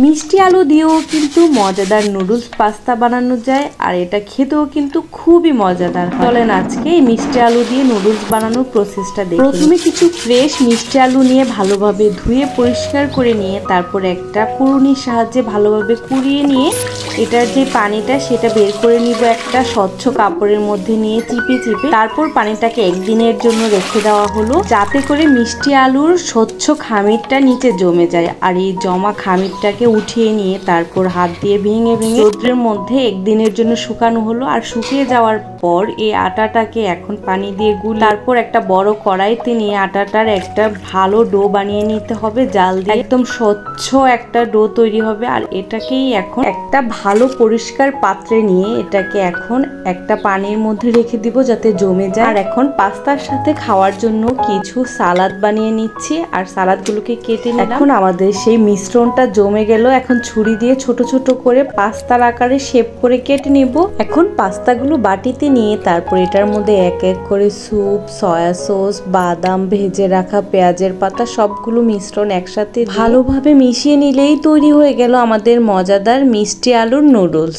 মিষ্টি আলু দিয়েও কিন্তু মজাদার নুডলস পাস্তা বানানো যায়, আর এটা খেতেও কিন্তু খুবই মজাদার হয়। চলেন আজকে এই মিষ্টি আলু দিয়ে নুডলস বানানোর প্রসেসটা দেখি। প্রথমে কিছু ফ্রেশ মিষ্টি আলু নিয়ে ভালোভাবে ধুয়ে পরিষ্কার করে নিয়ে তারপর একটা কুড়ুনির সাহায্যে ভালোভাবে কুড়িয়ে নিয়ে এটার যে পানিটা সেটা বের করে নিব একটা স্বচ্ছ কাপড়ের মধ্যে নিয়ে চিপে চিপে। তারপর পানিটাকে একদিনের জন্য রেখে দেওয়া হলো, যাতে করে মিষ্টি আলুর স্বচ্ছ খামিরটা নিচে জমে যায়। আর এই জমা খামিরটাকে উঠিয়ে নিয়ে তারপর হাত দিয়ে ভেঙে ভেঙে রোদ্রের মধ্যে একদিনের জন্য শুকানো হলো। আর শুকিয়ে যাওয়ার পর এই আটাটাকে এখন পানি দিয়ে গুলে তারপর একটা বড় কড়াইতে নিয়ে আটাটার একটা ভালো ডো বানিয়ে নিতে হবে। জাল দিয়ে একদম স্বচ্ছ একটা ডো তৈরি হবে। আর এটাকেই এখন একটা ভালো পরিষ্কার পাত্রে নিয়ে এটাকে এখন একটা পানির মধ্যে রেখে দিব যাতে জমে যায়। আর এখন পাস্তার সাথে খাওয়ার জন্য কিছু সালাদ বানিয়ে নিচ্ছি, আর সালাদগুলোকে কেটে নিলাম। এখন আমাদের সেই মিশ্রণটা জমে গেল, এখন ছুরি দিয়ে ছোট ছোট করে পাস্তার আকারে শেপ করে কেটে নেব। এখন পাস্তাগুলো বাটিতে নিয়ে তারপর এটার মধ্যে এক এক করে স্যুপ, সয়া সস, বাদাম, ভেজে রাখা পেঁয়াজের পাতা সবগুলো মিশ্রণ একসাথে ভালোভাবে মিশিয়ে নিলেই তৈরি হয়ে গেল আমাদের মজাদার মিষ্টি আলুর নুডলস।